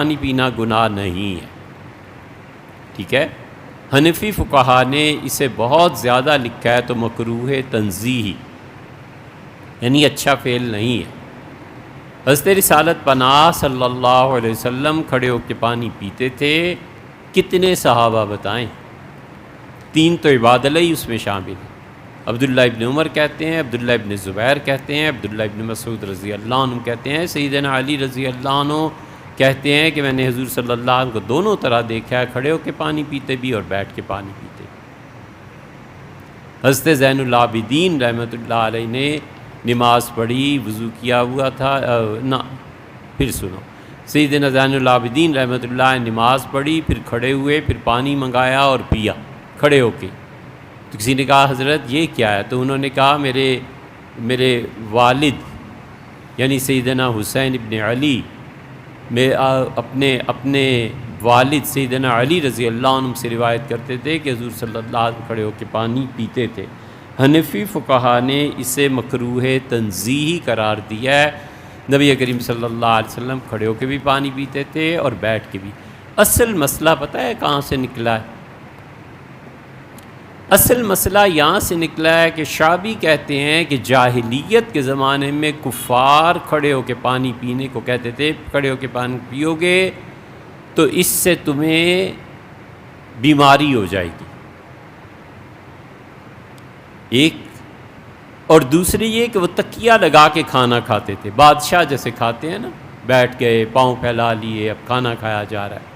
پانی پینا گناہ نہیں ہے، ٹھیک ہے۔ حنفی فقہا نے اسے بہت زیادہ لکھا ہے تو مکروہ تنزیہی، یعنی اچھا فعل نہیں ہے۔ حضرت رسالت پناہ صلی اللہ علیہ وسلم کھڑے ہو کے پانی پیتے تھے، کتنے صحابہ بتائیں؟ 3 تو عباد اللہ ہی اس میں شامل ہیں۔ عبداللہ ابن عمر کہتے ہیں، عبداللہ ابن زبیر کہتے ہیں، عبداللہ ابن مسعود رضی اللہ عنہ کہتے ہیں، سیدنا علی رضی اللہ عنہ کہتے ہیں کہ میں نے حضور صلی اللہ علیہ وسلم کو دونوں طرح دیکھا ہے، کھڑے ہو کے پانی پیتے بھی اور بیٹھ کے پانی پیتے بھی۔ حضرت زین العابدین رحمۃ اللہ علیہ نے نماز پڑھی، وضو کیا ہوا تھا، پھر سنو، سیدنا زین العابدین رحمۃ اللہ علیہ نماز پڑھی، پھر کھڑے ہوئے، پھر پانی منگایا اور پیا کھڑے ہو کے۔ تو کسی نے کہا حضرت یہ کیا ہے؟ تو انہوں نے کہا میرے والد یعنی سیدنا حسین ابن علی، میں اپنے والد سیدنا علی رضی اللہ عنہ سے روایت کرتے تھے کہ حضور صلی اللہ علیہ وسلم کھڑے ہو کے پانی پیتے تھے۔ حنفی فقہا نے اسے مکروہ تنزیہی قرار دیا ہے۔ نبی کریم صلی اللہ علیہ وسلم کھڑے ہو کے بھی پانی پیتے تھے اور بیٹھ کے بھی۔ اصل مسئلہ پتہ ہے کہاں سے نکلا ہے؟ اصل مسئلہ یہاں سے نکلا ہے کہ شعبی کہتے ہیں کہ جاہلیت کے زمانے میں کفار کھڑے ہو کے پانی پینے کو کہتے تھے، کھڑے ہو کے پانی پیو گے تو اس سے تمہیں بیماری ہو جائے گی، ایک، اور دوسری یہ کہ وہ تکیہ لگا کے کھانا کھاتے تھے، بادشاہ جیسے کھاتے ہیں نا، بیٹھ گئے پاؤں پھیلا لیے، اب کھانا کھایا جا رہا ہے۔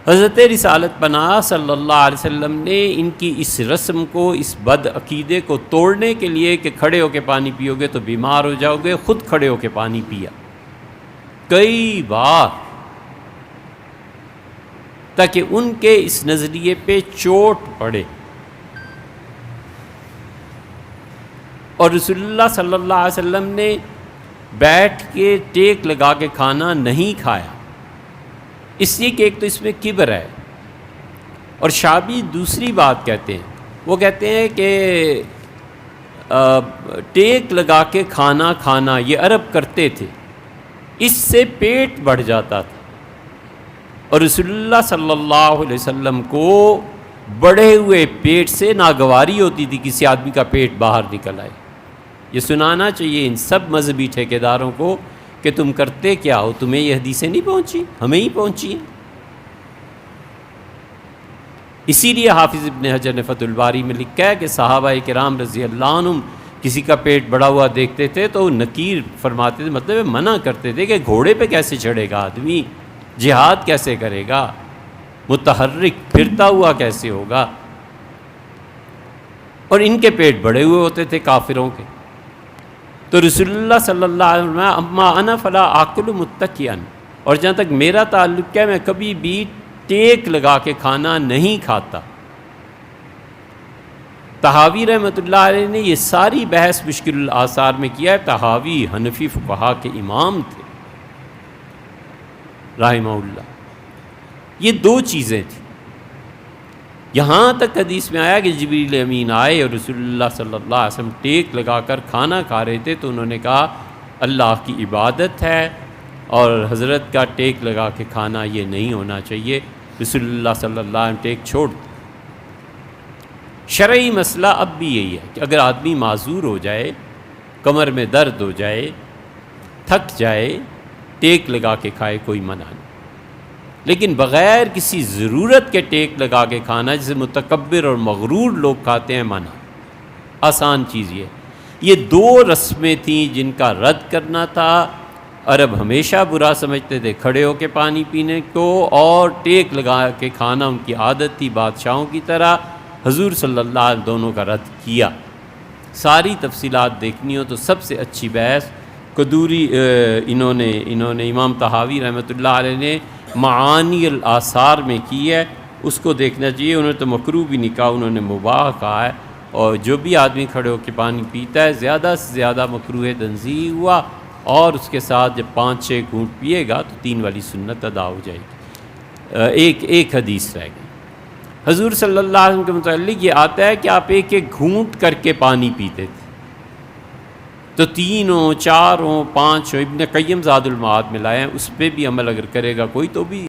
حضرت رسالت پناہ صلی اللہ علیہ وسلم نے ان کی اس رسم کو، اس بد عقیدے کو توڑنے کے لیے کہ کھڑے ہو کے پانی پیو گے تو بیمار ہو جاؤ گے، خود کھڑے ہو کے پانی پیا کئی بار، تاکہ ان کے اس نظریے پہ چوٹ پڑے۔ اور رسول اللہ صلی اللہ علیہ وسلم نے بیٹھ کے ٹیک لگا کے کھانا نہیں کھایا، اس لیے کہ ایک تو اس میں کبر ہے، اور شعبی دوسری بات کہتے ہیں، وہ کہتے ہیں کہ ٹیک لگا کے کھانا یہ عرب کرتے تھے، اس سے پیٹ بڑھ جاتا تھا، اور رسول اللہ صلی اللہ علیہ وسلم کو بڑھے ہوئے پیٹ سے ناگواری ہوتی تھی کسی آدمی کا پیٹ باہر نکل آئے۔ یہ سنانا چاہیے ان سب مذہبی ٹھیکیداروں کو کہ تم کرتے کیا ہو، تمہیں یہ حدیثیں نہیں پہنچی، ہمیں ہی پہنچی ہیں۔ اسی لیے حافظ ابن حجر نے فتح الباری میں لکھا ہے کہ صحابہ کرام رضی اللہ عنہم کسی کا پیٹ بڑا ہوا دیکھتے تھے تو نکیر فرماتے تھے، مطلب منع کرتے تھے کہ گھوڑے پہ کیسے چڑھے گا آدمی، جہاد کیسے کرے گا، متحرک پھرتا ہوا کیسے ہوگا، اور ان کے پیٹ بڑے ہوئے ہوتے تھے کافروں کے۔ تو رسول اللہ صلی اللہ علیہ وسلم اما انا فلا آکل متکئا، اور جہاں تک میرا تعلق ہے میں کبھی بھی ٹیک لگا کے کھانا نہیں کھاتا۔ طحاوی رحمۃ اللہ علیہ نے یہ ساری بحث مشکل الآثار میں کیا ہے۔ طحاوی حنفی فقہا کے امام تھے رحمہ اللہ۔ یہ دو چیزیں تھیں، یہاں تک حدیث میں آیا کہ جبریل امین آئے اور رسول اللہ صلی اللہ علیہ وسلم ٹیک لگا کر کھانا کھا رہے تھے، تو انہوں نے کہا اللہ کی عبادت ہے اور حضرت کا ٹیک لگا کے کھانا یہ نہیں ہونا چاہیے۔ رسول اللہ صلی اللہ علیہ وسلم ٹیک چھوڑ دیں۔ شرعی مسئلہ اب بھی یہی ہے کہ اگر آدمی معذور ہو جائے، کمر میں درد ہو جائے، تھک جائے، ٹیک لگا کے کھائے، کوئی منع نہیں، لیکن بغیر کسی ضرورت کے ٹیک لگا کے کھانا جسے متکبر اور مغرور لوگ کھاتے ہیں، منع۔ آسان چیز یہ دو رسمیں تھیں جن کا رد کرنا تھا۔ عرب ہمیشہ برا سمجھتے تھے کھڑے ہو کے پانی پینے کو، اور ٹیک لگا کے کھانا ان کی عادت تھی بادشاہوں کی طرح۔ حضور صلی اللہ علیہ وسلم دونوں کا رد کیا۔ ساری تفصیلات دیکھنی ہو تو سب سے اچھی بحث قدوری انہوں نے امام طحاوی رحمۃ اللہ علیہ نے معانی الآثار میں کی ہے، اس کو دیکھنا چاہیے۔ انہوں نے تو مکروہ بھی نہیں کہا، انہوں نے مباح کہا ہے، اور جو بھی آدمی کھڑے ہو کے پانی پیتا ہے زیادہ سے زیادہ مکروہ تنزیہی ہوا، اور اس کے ساتھ جب 5-6 گھونٹ پیے گا تو 3 والی سنت ادا ہو جائے گی۔ ایک حدیث رہ گئی حضور صلی اللہ علیہ وسلم کے متعلق، یہ آتا ہے کہ آپ ایک گھونٹ کر کے پانی پیتے تھے، تو 3 ہوں 4 ہوں 5 ہوں، ابن قیم زاد المعاد میں لائے ہیں، اس پہ بھی عمل اگر کرے گا کوئی تو بھی